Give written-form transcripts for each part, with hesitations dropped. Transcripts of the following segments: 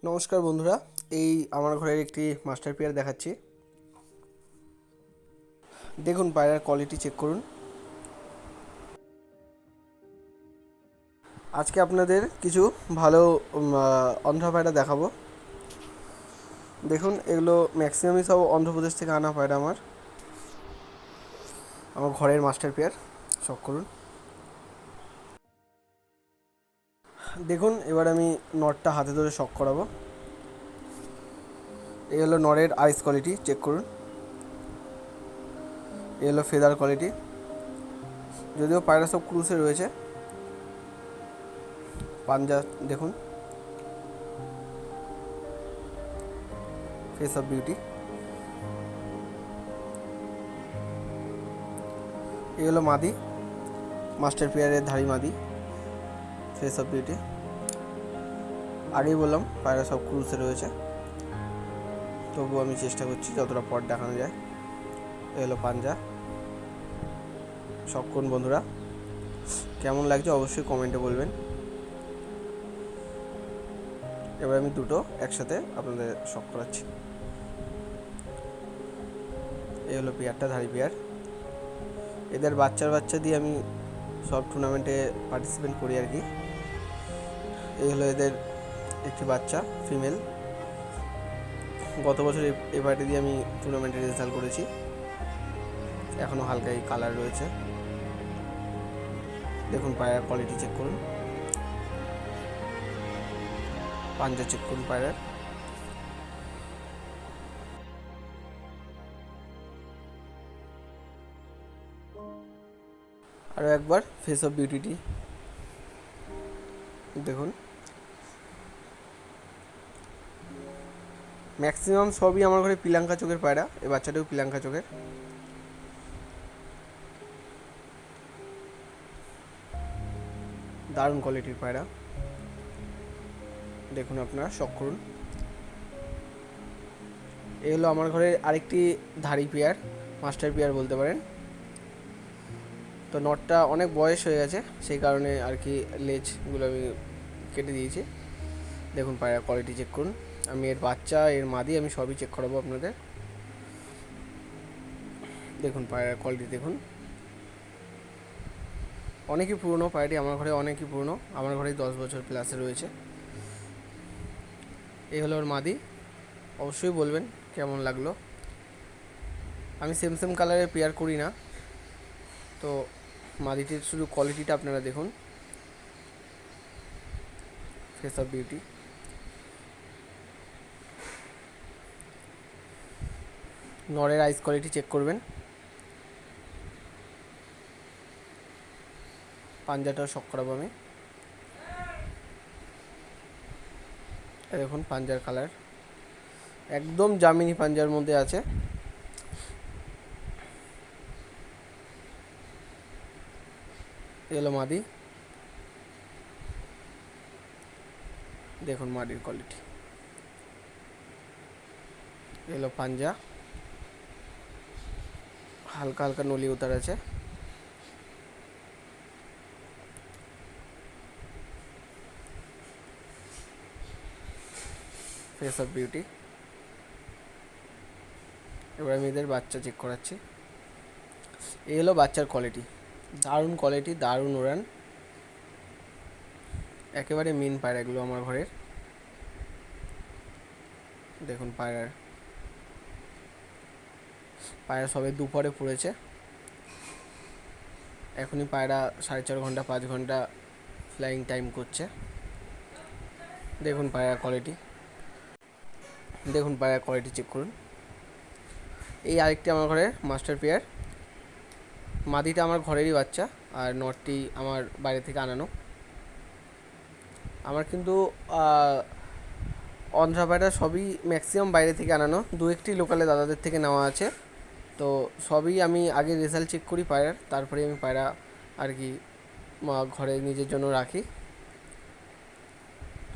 নমস্কার বন্ধুরা, এই আমার ঘরের একটি মাস্টার পেয়ার দেখাচ্ছি। দেখুন পায়রার কোয়ালিটি চেক করুন। আজকে আপনাদের কিছু ভালো অন্ধ্রা পায়রা দেখাবো। দেখুন এগুলো ম্যাক্সিমামই সব অন্ধ্রপ্রদেশ থেকে আনা পায়রা। আমার ঘরের মাস্টার পেয়ার শখ করুন। দেখুন এবার আমি নটটা হাতে ধরে শখ করাবো। এই হলো নরের আইস কোয়ালিটি চেক করুন। এই হলো ফেদার কোয়ালিটি। যদিও পায়রা সব ক্রুসে রয়েছে। পাঞ্জা দেখুন, ফেস অফ বিউটি। এই হলো মাদি, মাস্টার পেয়ারের ধাড়ি মাদি, ফেস অফ বিউটি। আগেই বললাম পায়রা সব ক্রুসে রয়েছে, তবুও আমি চেষ্টা করছি যতটা পট দেখানো যায়। এ হলো পাঞ্জা। শখ করুন বন্ধুরা, কেমন লাগছে অবশ্যই কমেন্টে বলবেন। এবার আমি দুটো একসাথে আপনাদের শখ করাচ্ছি। এই হলো পেয়ারটা, ধাড়ি পেয়ার। এদের বাচ্চা দিয়ে আমি সব টুর্নামেন্টে পার্টিসিপেট করি আর কি। এই হলো এদের একটি বাচ্চা, ফিমেল। গত বছর এই পার্টি দিয়ে আমি টুর্নামেন্টে রেজাল্ট করেছি। এখনও হালকা এই কালার রয়েছে। দেখুন পায়রার কোয়ালিটি চেক করুন, পাঞ্জা চেক করুন পায়রার। আরও একবার ফেস অফ বিউটিটি দেখুন। ম্যাক্সিমাম সবই আমার ঘরে পিলাঙ্কা চোখের পায়রা। এই বাচ্চাটাও পিলাঙ্কা চোখের। দারুণ কোয়ালিটির পায়রা, দেখুন আপনারা শখ করুন। এই হলো আমার ঘরে আরেকটি ধাড়ি পেয়ার, মাস্টার পেয়ার বলতে পারেন। তো নটটা অনেক বয়স হয়ে গেছে, সেই কারণে আর কি লেজগুলো আমি কেটে দিয়েছি। দেখুন পায়রার কোয়ালিটি চেক করুন। আমি এর বাচ্চা, এর মাদি আমি সবই চেক করাবো আপনাদের। দেখুন পায়রার কোয়ালিটি দেখুন। অনেকই পুরনো পায়রাটি, আমার ঘরে অনেকই পুরনো। আমার ঘরে 10 বছর প্লাসে রয়েছে। এই হলো ওর মাদি। অবশ্যই বলবেন কেমন লাগলো। আমি সেম কালারের পেয়ার করি না, তো মাদিটির শুধু কোয়ালিটিটা আপনারা দেখুন। Face of beauty. নরের আইস কোয়ালিটি চেক করবেন। পাঞ্জাটাও শখ করাবো আমি। দেখুন পাঞ্জার কালার একদম জামিনি পাঞ্জার মধ্যে আছে। এলো মাদি। দেখুন মাদির কোয়ালিটি। এলো পাঞ্জা, হালকা হালকা নলি উতার আছে। Face of beauty. এবার আমি এদের বাচ্চা চেক করাচ্ছি। এই হলো বাচ্চার কোয়ালিটি, দারুণ কোয়ালিটি, দারুণ উড়ান। একেবারে মেন পায়রা এগুলো আমার ঘরের। দেখুন পায়রা সবে দুপুরে পড়েছে। এখনই পায়রা 4.5 ঘন্টা 5 ঘন্টা ফ্লাইং টাইম করছে। দেখুন পায়রার কোয়ালিটি, দেখুন পায়রার কোয়ালিটি চেক করুন। এই আরেকটি আমার ঘরে মাস্টার পেয়ার। মাদিটা আমার ঘরেরই বাচ্চা, আর নটটি আমার বাইরে থেকে আনানো। আমার কিন্তু অন্ধ্রা পায়রা সবই ম্যাক্সিমাম বাইরে থেকে আনানো, দু একটি লোকালে দাদাদের থেকে নেওয়া আছে। তো সবই আমি আগে রেজাল্ট চেক করি পায়রার, তারপরে আমি পায়রা আর কি ঘরে নিজের জন্য রাখি।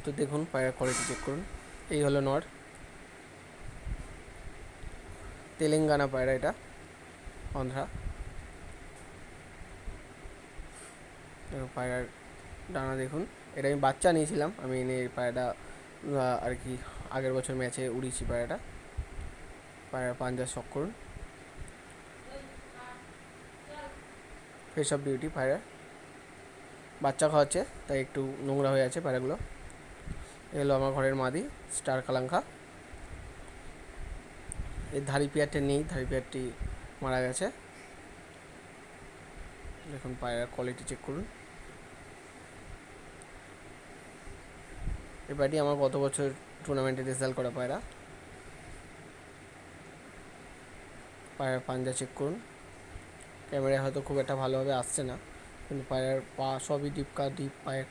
তো দেখুন পায়রার কোয়ালিটি চেক করুন। এই হলো নর, তেলেঙ্গানা পায়রা, এটা অন্ধ্রা। পায়রার ডানা দেখুন। এটা আমি বাচ্চা নিয়েছিলাম, আমি এনে এই পায়রাটা আর কি আগের বছর ম্যাচে উড়িয়েছি পায়রাটা। পায়রা পাঞ্জার শখ করুন। ফেস অফ বিউটি পায়রা বাচ্চা খাওয়াচ্ছে, তাই একটু নোংরা হয়ে আছে পায়রাগুলো। এলো আমার ঘরের মাদি স্টার কালাঙ্কা। এই ধাড়ি পেয়ারটা নেই, ধাড়ি পেয়ারটি মারা গেছে। দেখুন পায়রার কোয়ালিটি চেক করুন। এই পায়রাটি আমার গত বছর টুর্নামেন্টে রেজাল্ট করা পায়রা। পায়রার পাঞ্জা চেক করুন। ক্যামেরায় হয়তো খুব একটা ভালোভাবে আসছে না, কিন্তু পায়রার পা সবই ডিপ পায়ের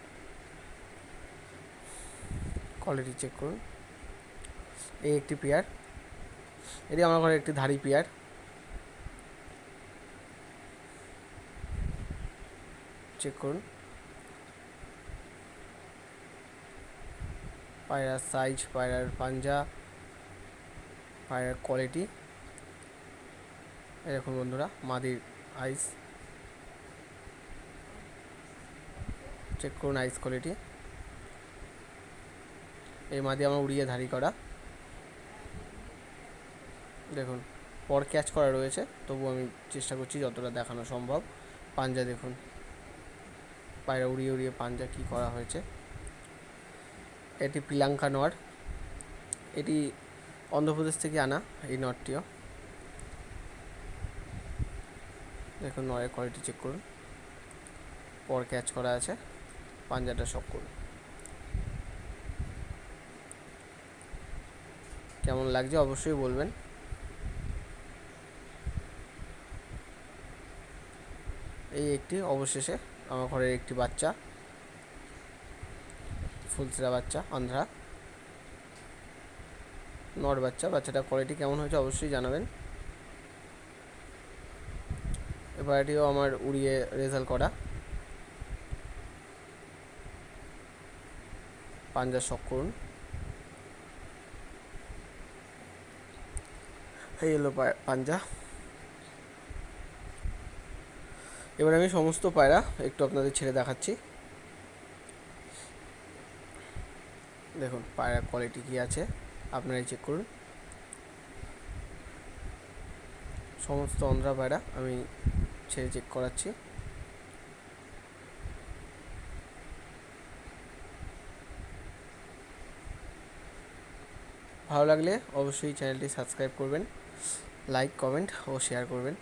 কোয়ালিটি চেক করুন। এই একটি পেয়ার, এটি আমার ঘরে একটি ধাড়ি পেয়ার। চেক করুন পায়রার সাইজ, পায়রার পাঞ্জা, পায়রার কোয়ালিটি। এরকম বন্ধুরা মাদির আইস চেক করুন, আইস কোয়ালিটি। এই মাদি আমার উড়িয়ে ধাড়ি করা। দেখুন পর ক্যাচ করা রয়েছে, তবু আমি চেষ্টা করছি যতটা দেখানো সম্ভব। পাঞ্জা দেখুন, পায়রা উড়িয়ে উড়িয়ে পাঞ্জা কী করা হয়েছে। এটি পিলাঙ্কা নর, এটি অন্ধ্রপ্রদেশ থেকে আনা এই নটটিও। দেখুন নরের কোয়ালিটি চেক করুন, পর ক্যাচ করা আছে, পাঞ্জাটা শক করুন। কেমন লাগছে অবশ্যই বলবেন। এই একটি অবশেষে আমার ঘরের একটি বাচ্চা, ফুলসেরা বাচ্চা আন্ধ্রা নর বাচ্চা। বাচ্চাটার কোয়ালিটি কেমন হয়েছে অবশ্যই জানাবেন। এবার এটিও আমার উড়িয়ে রেজাল্ট করা। পাঞ্জা শক করুন। এই এলো পাঞ্জা। এবার আমি সমস্ত পায়রা একটু আপনাদের ছেড়ে দেখাচ্ছি। দেখুন পায়রার কোয়ালিটি কী আছে আপনারাই চেক করুন। সমস্ত অন্ধ্রা পায়রা আমি ছেড়ে চেক করাচ্ছি। ভালো লাগলে অবশ্যই চ্যানেলটি সাবস্ক্রাইব করবেন, লাইক, কমেন্ট ও শেয়ার করবেন।